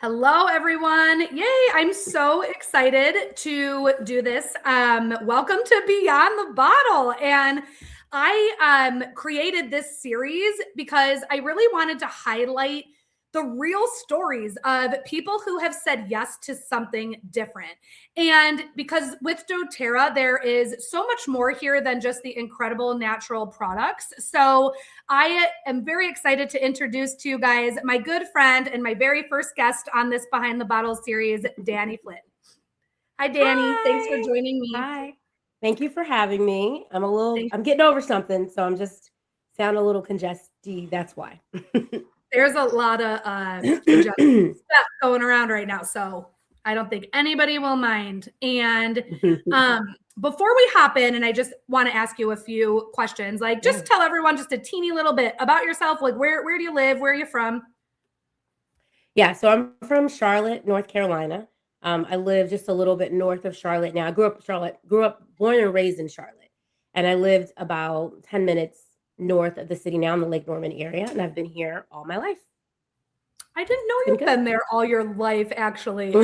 Hello, everyone. Yay. I'm so excited to do this. Welcome to Beyond the Bottle. And I created this series because I really wanted to highlight the real stories of people who have said yes to something different. And because with doTERRA, there is so much more here than just the incredible natural products. So I am very excited to introduce to you guys my good friend and my very first guest on this Behind the Bottle series, Dani Flynn. Hi, Dani. Hi. Thanks for joining me. Hi. Thank you for having me. I'm getting over something, so I'm just sound a little congested. That's why. There's a lot of stuff going around right now, so I don't think anybody will mind. And before we hop in, and I just want to ask you a few questions, like just tell everyone just a teeny little bit about yourself. Like where do you live? Where are you from? Yeah, so I'm from Charlotte, North Carolina. I live just a little bit north of Charlotte now. I grew up in Charlotte, born and raised in Charlotte. And I lived about 10 minutes north of the city now in the Lake Norman area. And I've been here all my life. I didn't know you've been there all your life, actually.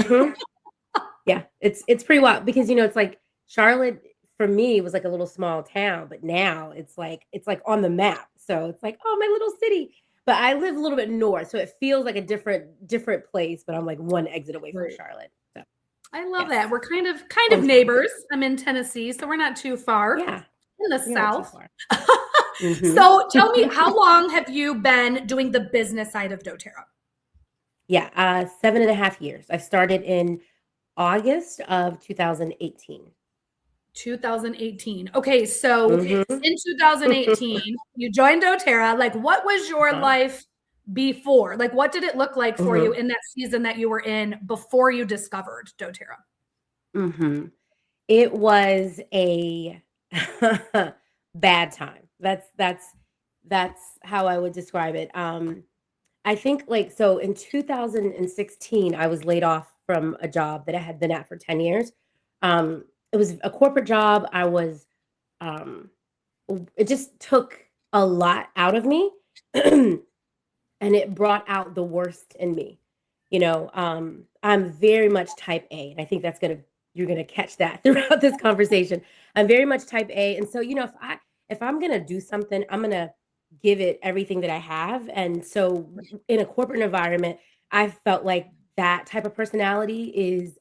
Yeah, it's pretty wild because it's like Charlotte for me was like a little small town, but now it's like on the map. So it's like, oh, my little city. But I live a little bit north, so it feels like a different place, but I'm like one exit away from Charlotte. So I love that. We're kind of neighbors. I'm in Tennessee, so we're not too far. Yeah. In the South. Mm-hmm. So tell me, how long have you been doing the business side of doTERRA? Yeah, 7.5 years. I started in August of 2018. 2018. Okay, so in 2018, you joined doTERRA. Like, what was your life before? Like, what did it look like for you in that season that you were in before you discovered doTERRA? It was a bad time. That's how I would describe it. I think so in 2016, I was laid off from a job that I had been at for 10 years. It was a corporate job. It just took a lot out of me and it brought out the worst in me. I'm very much type A, and I think you're gonna catch that throughout this conversation. I'm very much type A. And so, if I'm gonna do something, I'm gonna give it everything that I have. And so in a corporate environment, I felt like that type of personality is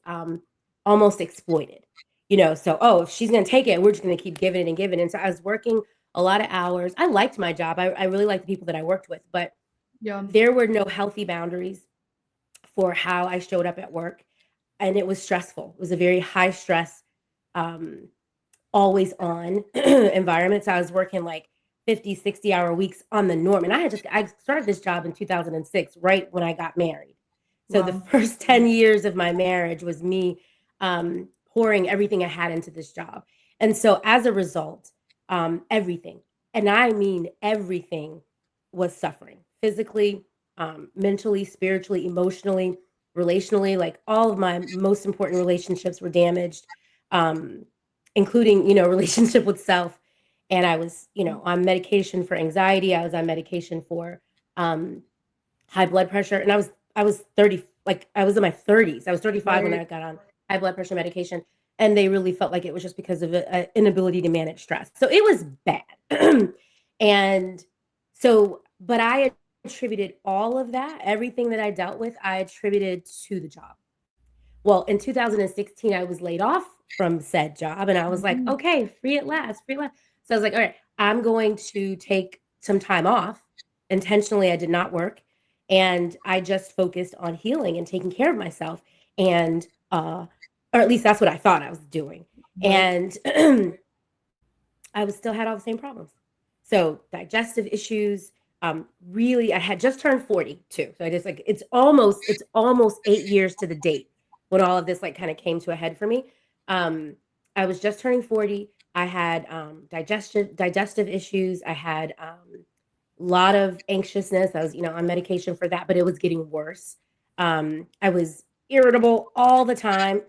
almost exploited. So if she's gonna take it, we're just gonna keep giving it and giving it. And so I was working a lot of hours. I liked my job. I really liked the people that I worked with, but there were no healthy boundaries for how I showed up at work. And it was stressful. It was a very high stress, always on environment. So I was working like 50, 60-hour weeks on the norm. And I started this job in 2006, right when I got married. So the first 10 years of my marriage was me pouring everything I had into this job. And so as a result, everything, and I mean everything, was suffering physically, mentally, spiritually, emotionally, relationally. Like all of my most important relationships were damaged, including relationship with self. And I was on medication for anxiety. I was on medication for high blood pressure, and I was 30, like I was in my 30s. I was 35 when I got on high blood pressure medication, and they really felt like it was just because of an inability to manage stress. So it was bad. And so, but I attributed all of that, everything that I dealt with, I attributed to the job. Well, in 2016, I was laid off from said job, and I was like, okay, free at last, free at last. So I was like, all right, I'm going to take some time off. Intentionally, I did not work, and I just focused on healing and taking care of myself. And or at least that's what I thought I was doing. And I was still had all the same problems. So digestive issues. Really, I had just turned 40 too. So I just it's almost 8 years to the date when all of this kind of came to a head for me. I was just turning 40. I had digestive issues. I had a lot of anxiousness. I was on medication for that, but it was getting worse. I was irritable all the time.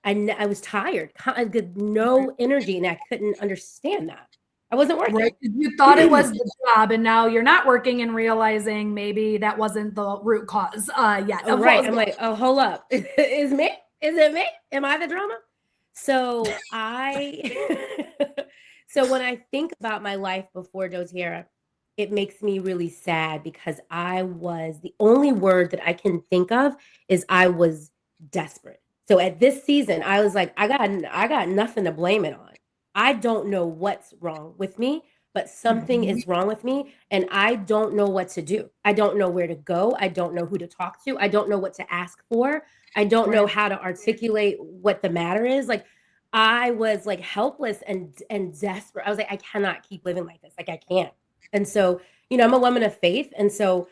I was tired. I had no energy, and I couldn't understand that. I wasn't working. Right. You thought it was the job, and now you're not working and realizing maybe that wasn't the root cause yet. Oh, right. I'm like, oh, hold up. Is me? Is it me? Am I the drama? So so when I think about my life before doTERRA, it makes me really sad because the only word that I can think of is I was desperate. So at this season, I was like, I got nothing to blame it on. I don't know what's wrong with me, but something is wrong with me and I don't know what to do. I don't know where to go. I don't know who to talk to. I don't know what to ask for. I don't know how to articulate what the matter is. Like I was like helpless and desperate. I was like, I cannot keep living like this. Like I can't. And so, I'm a woman of faith. And so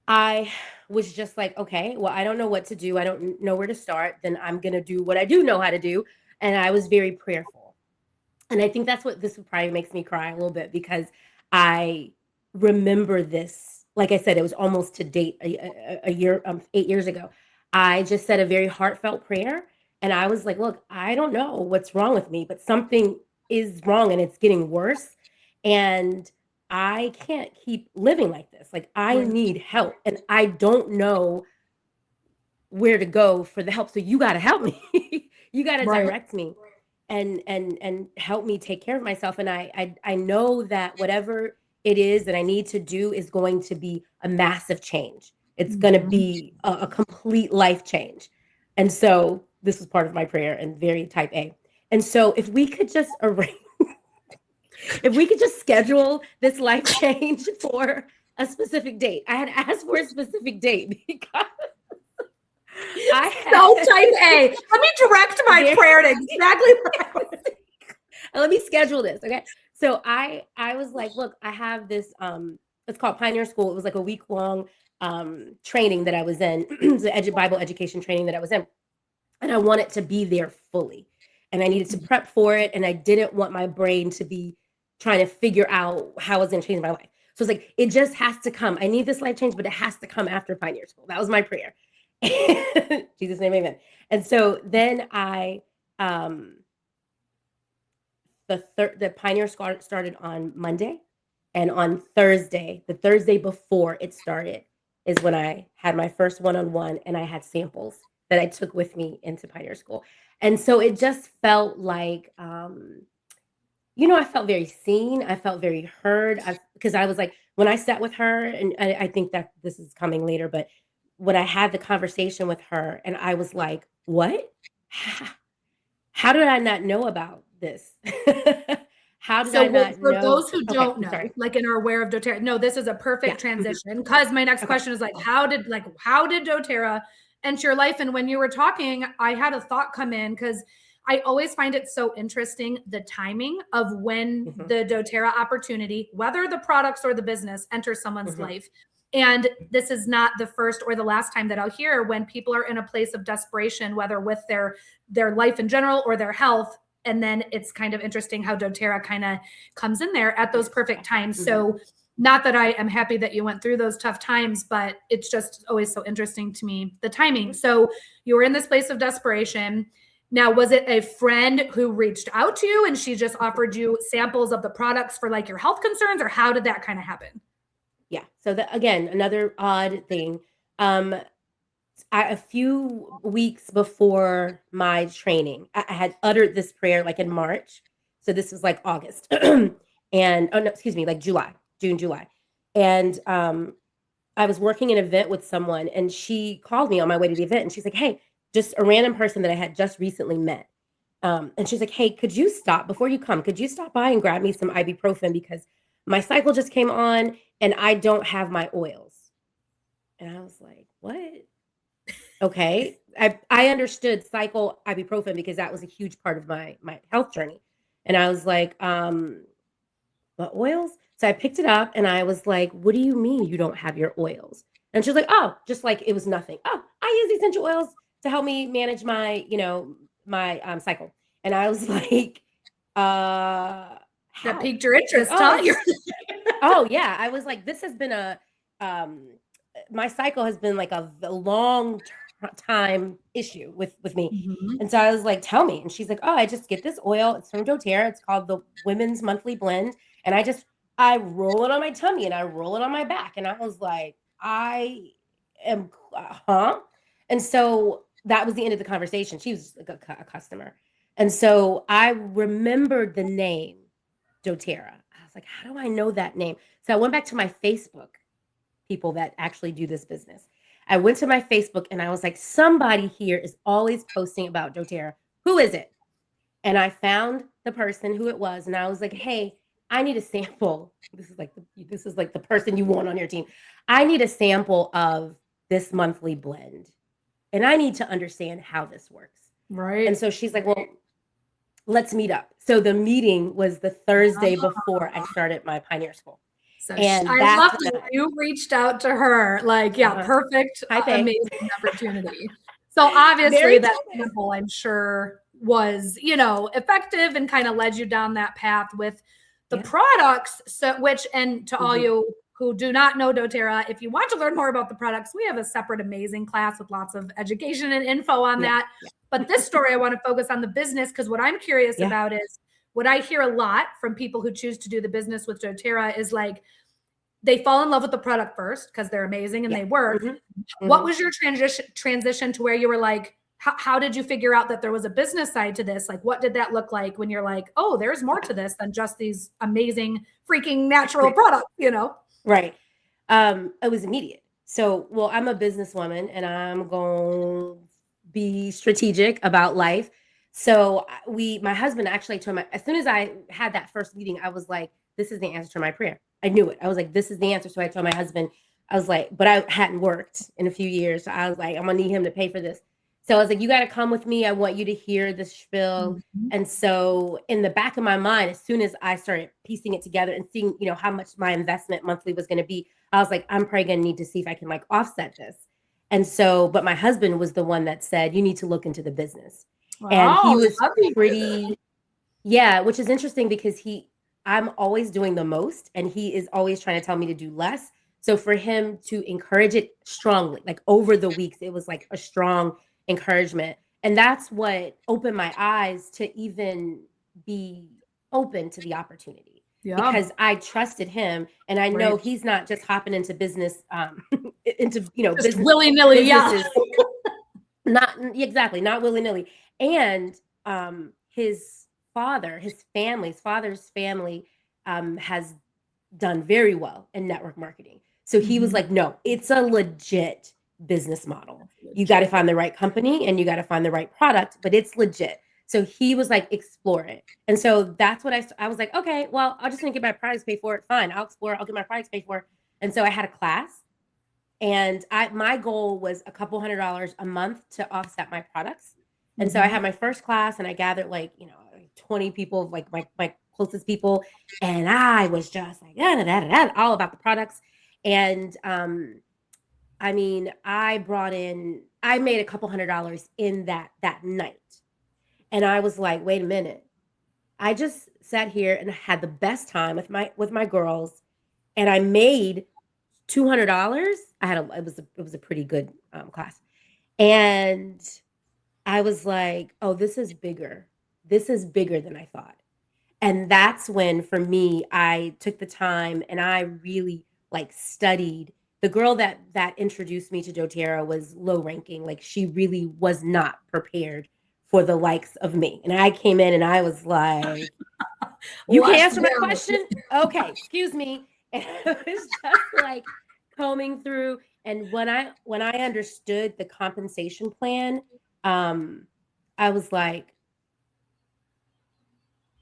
I was just like, okay, well, I don't know what to do. I don't know where to start. Then I'm going to do what I do know how to do. And I was very prayerful. And I think that's what this probably makes me cry a little bit because I remember this. Like I said, it was almost to date a year, 8 years ago. I just said a very heartfelt prayer. And I was like, look, I don't know what's wrong with me, but something is wrong and it's getting worse. And I can't keep living like this. Like I need help and I don't know where to go for the help. So you got to help me. You got to direct me and help me take care of myself. And I know that whatever it is that I need to do is going to be a massive change. It's going to be a complete life change. And so this was part of my prayer and very type A. And so if we could just arrange, if we could just schedule this life change for a specific date. I had asked for a specific date because so type A. Let me direct my prayer to exactly what I was thinking. Let me schedule this. Okay. So I was like, look, I have this it's called Pioneer School. It was like a week-long training that I was in. It was an Bible education training that I was in. And I wanted to be there fully. And I needed to prep for it. And I didn't want my brain to be trying to figure out how I was going to change my life. So it's like, it just has to come. I need this life change, but it has to come after Pioneer School. That was my prayer. Jesus' name, amen. And so then the Pioneer School started on Monday. And on Thursday, the Thursday before it started, is when I had my first one-on-one and I had samples that I took with me into Pioneer School. And so it just felt like, I felt very seen. I felt very heard because I was like, when I sat with her, and I think that this is coming later, but when I had the conversation with her and I was like, what? How did I not know about this? How did I not for know? those who don't know, like and are aware of doTERRA, no, this is a perfect transition because my next question is like, how did doTERRA enter your life? And when you were talking, I had a thought come in because I always find it so interesting, the timing of when the doTERRA opportunity, whether the products or the business, enters someone's life. And this is not the first or the last time that I'll hear when people are in a place of desperation, whether with their life in general or their health. And then it's kind of interesting how doTERRA kind of comes in there at those perfect times. So not that I am happy that you went through those tough times, but it's just always so interesting to me, the timing. So you were in this place of desperation. Now, was it a friend who reached out to you and she just offered you samples of the products for like your health concerns, or how did that kind of happen? Yeah. So again, another odd thing. A few weeks before my training, I had uttered this prayer like in March. So this was like August like June, July. And I was working an event with someone and she called me on my way to the event and she's like, hey, just a random person that I had just recently met. And she's like, hey, could you stop before you come? Could you stop by and grab me some ibuprofen because my cycle just came on and I don't have my oils. And I was like, what? Okay. I understood cycle ibuprofen because that was a huge part of my health journey. And I was like, what oils? So I picked it up and I was like, what do you mean you don't have your oils? And she's like, oh, just like it was nothing. Oh, I use essential oils to help me manage my, my cycle. And I was like, that piqued your interest, huh? Oh yeah. I was like, this has been my cycle has been like a long time issue with me. Mhm. And so I was like, tell me. And she's like, oh, I just get this oil. It's from doTERRA. It's called the Women's Monthly Blend. And I roll it on my tummy and I roll it on my back. And I was like, I am, huh? And so that was the end of the conversation. She was like a customer. And so I remembered the name doTERRA. I was like, how do I know that name? So I went back to my Facebook people that actually do this business. I went to my Facebook and I was like, somebody here is always posting about doTERRA. Who is it? And I found the person who it was. And I was like, hey, I need a sample. This is like the person you want on your team. I need a sample of this monthly blend. And I need to understand how this works. Right. And so she's like, well, let's meet up. So the meeting was the Thursday before I started my Pioneer School. So and I love that you reached out to her. Like, perfect, amazing opportunity. So obviously that sample, I'm sure, was, effective and kind of led you down that path with the products. So and to all you who do not know doTERRA, if you want to learn more about the products, we have a separate amazing class with lots of education and info on that. But this story, I want to focus on the business, because what I'm curious about is what I hear a lot from people who choose to do the business with doTERRA is like, they fall in love with the product first because they're amazing and they work. What was your transition to where you were like, how did you figure out that there was a business side to this? Like, what did that look like when you're like, oh, there's more to this than just these amazing freaking natural products, Right. It was immediate. So, well, I'm a businesswoman and I'm going to be strategic about life. So my husband actually told me, as soon as I had that first meeting, I was like, this is the answer to my prayer. I knew it. I was like, this is the answer. So I told my husband, I was like, but I hadn't worked in a few years. So I was like, I'm going to need him to pay for this. So I was like, you got to come with me. I want you to hear the spiel. And so in the back of my mind, as soon as I started piecing it together and seeing, how much my investment monthly was going to be, I was like, I'm probably going to need to see if I can like offset this. And so, but my husband was the one that said, you need to look into the business. Wow, and he was pretty, which is interesting because I'm always doing the most and he is always trying to tell me to do less. So for him to encourage it strongly, like over the weeks, it was like a strong encouragement. And that's what opened my eyes to even be open to the opportunity. Because I trusted him and I know he's not just hopping into business, into, business willy-nilly. Not exactly, not willy-nilly. And his father's family has done very well in network marketing. So he was like, no, it's a legit business model. You got to find the right company and you got to find the right product, but it's legit. So he was like, explore it. And so that's what I was like, okay, well, I'll just get my products paid for it. Fine. I'll explore. I'll get my products paid for. And so I had a class and my goal was a couple $100 a month to offset my products. And so I had my first class and I gathered 20 people, like my closest people. And I was just like, all about the products. And, I made a couple $100 in that night. And I was like, wait a minute. I just sat here and had the best time with my girls and I made $200. It was a pretty good class. And I was like, oh, this is bigger. This is bigger than I thought. And that's when, for me, I took the time and I really studied. The girl that introduced me to doTERRA was low ranking. Like she really was not prepared for the likes of me. And I came in and I was like, you can answer my question? Okay, excuse me. And it was just like combing through. And when I understood the compensation plan, I was like,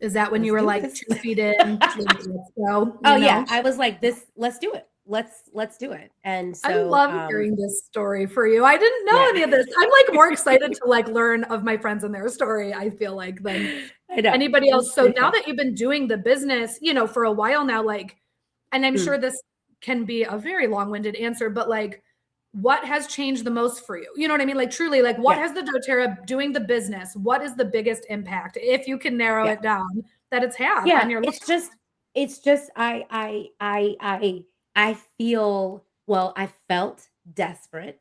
is that when you were like 2 feet in? Let's go, yeah. I was like, let's do it. Let's do it. And so I love hearing this story for you. I didn't know any of this. I'm more excited to learn of my friends and their story, I feel like, than anybody else. So now that you've been doing the business, for a while now, and I'm sure this can be a very long-winded answer, but what has changed the most for you? You know what I mean? Truly, what has the doTERRA doing the business? What is the biggest impact, if you can narrow it down, that it's had on your life? It's just I felt desperate,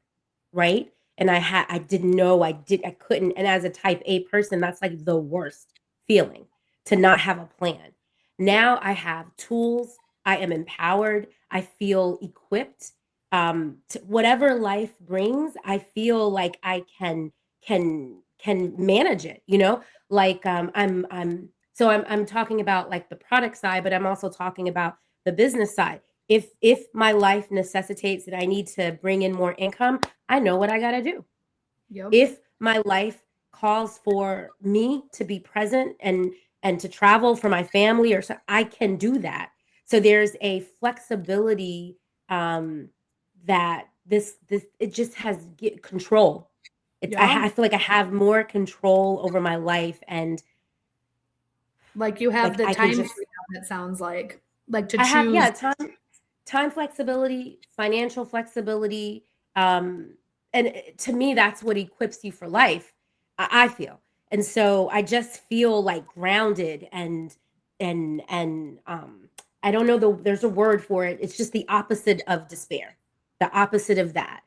right? and I didn't know I couldn't. And as a type A person, that's like the worst feeling, to not have a plan. Now I have tools. I am empowered. I feel equipped. To whatever life brings, I feel like I can manage it, like I'm talking about like the product side, but I'm also talking about the business side. If my life necessitates that I need to bring in more income, I know what I got to do. Yep. If my life calls for me to be present and to travel for my family, or so, I can do that. So there's a flexibility, that this it just has control. Yeah. I feel like I have more control over my life, and Like you have like the I can time just freedom, it sounds like to I have, choose. yeah, time flexibility, financial flexibility, and to me that's what equips you for life, I feel. And so I just feel like grounded, and I don't know, there's a word for it. It's just the opposite of despair. The opposite of that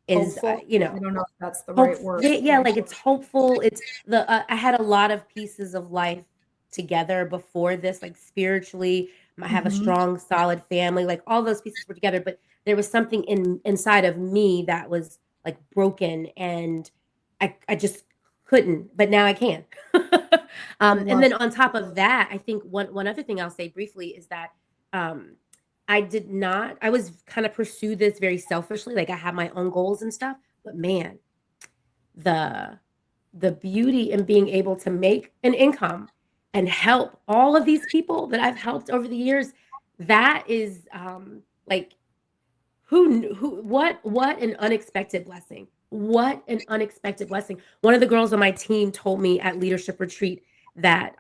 is, Hopeful. I don't know if that's the hope, right word. yeah, like it's hopeful. It's I had a lot of pieces of life together before this, like spiritually. I have a Mhm. strong, solid family. Like all those pieces were together, but there was something inside of me that was like broken, and I just couldn't. But now I can. I And love then on top of that, I think one other thing I'll say briefly is that, um, I did not. I was kind of pursue this very selfishly. Like I have my own goals and stuff, but man, the the beauty in being able to make an income and help all of these people that I've helped over the years, that is, like, what an unexpected blessing. What an unexpected blessing. One of the girls on my team told me at leadership retreat that,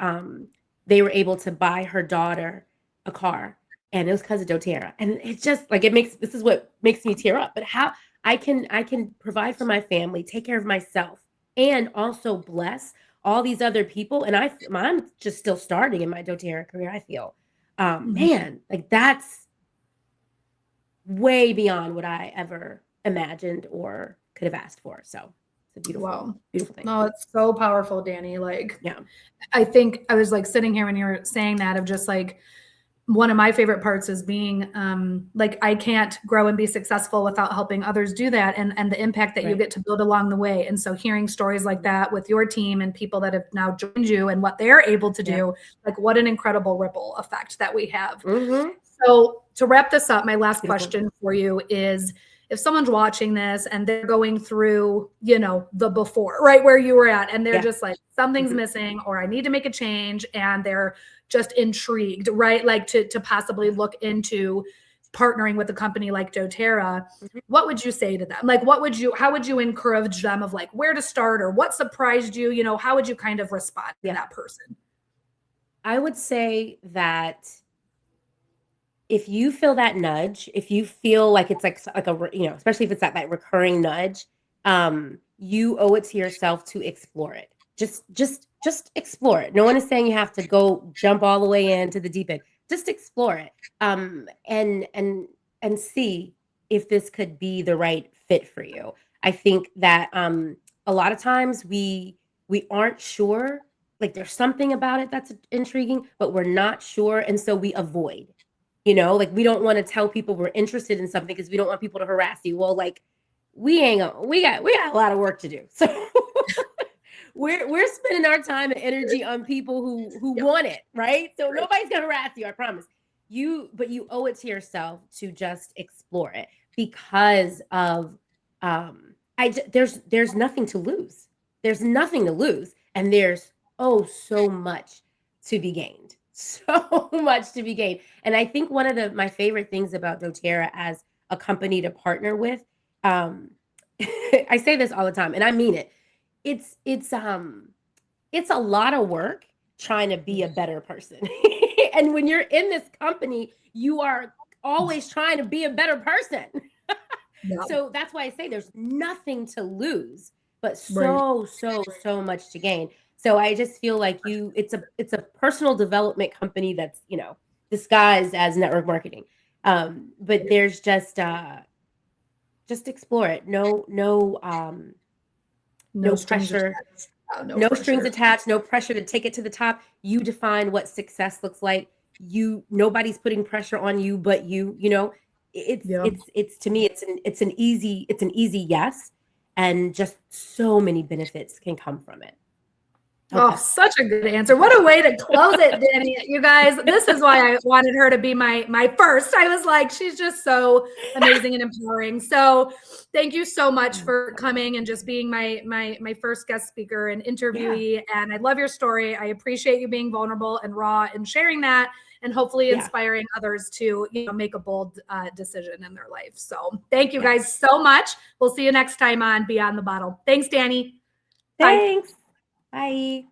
they were able to buy her daughter a car, and it was because of doTERRA. And it's just like, this is what makes me tear up. But how I can provide for my family, take care of myself, and also bless all these other people. And I'm just still starting in my doTERRA career, I feel. Mhm. Man, like that's way beyond what I ever imagined or could have asked for. So it's a beautiful, Wow. beautiful thing. No, it's so powerful, Dani. Like, Yeah. I think I was like sitting here when you were saying that, of just like, one of my favorite parts is being like, I can't grow and be successful without helping others do that, and the impact that you Right. get to build along the way. And so hearing stories like that with your team and people that have now joined you and what they're able to Yeah. do, like what an incredible ripple effect that we have. Mm-hmm. So to wrap this up, my last Beautiful. question for you is, if someone's watching this and they're going through, the before, right where you were at, and they're Yeah. just like, something's Mm-hmm. missing, or I need to make a change, and they're just intrigued, right? Like to possibly Yeah. look into partnering with a company like doTERRA, Mm-hmm. what would you say to them? Like, how would you encourage them of like where to start, or what surprised you? How would you kind of respond to Yeah. that person? I would say that if you feel that nudge, if you feel like it's like a especially if it's that recurring nudge, you owe it to yourself to explore it. Just explore it. No one is saying you have to go jump all the way into the deep end. Just explore it. And see if this could be the right fit for you. I think that, a lot of times we aren't sure. Like there's something about it that's intriguing, but we're not sure, and so we avoid. Like we don't want to tell people we're interested in something because we don't want people to harass you. Well, like we got a lot of work to do. So we're spending our time and energy on people who Yep. want it, right? So nobody's gonna harass you, I promise. But you owe it to yourself to just explore it, because of, there's nothing to lose. There's nothing to lose, and there's, oh, so much to be gained. So much to be gained. And I think one of my favorite things about doTERRA as a company to partner with, um, I say this all the time, and I mean it. It's a lot of work trying to be a better person. And when you're in this company, you are always trying to be a better person. Yeah. So that's why I say there's nothing to lose, but Right. so much to gain. So I just feel like it's a personal development company that's, disguised as network marketing. But there's just explore it. No, no pressure. No strings attached, no pressure to take it to the top. You define what success looks like. Nobody's putting pressure on you but you, it's to me it's an easy yes, and just so many benefits can come from it. Okay. Oh, such a good answer. What a way to close it, Dani. You guys, this is why I wanted her to be my first. I was like, she's just so amazing and empowering. So thank you so much for coming and just being my first guest speaker and interviewee. Yeah. And I love your story. I appreciate you being vulnerable and raw and sharing that, and hopefully inspiring others to make a bold decision in their life. So thank you guys so much. We'll see you next time on Beyond the Bottle. Thanks, Dani. Thanks. Bye. Bye.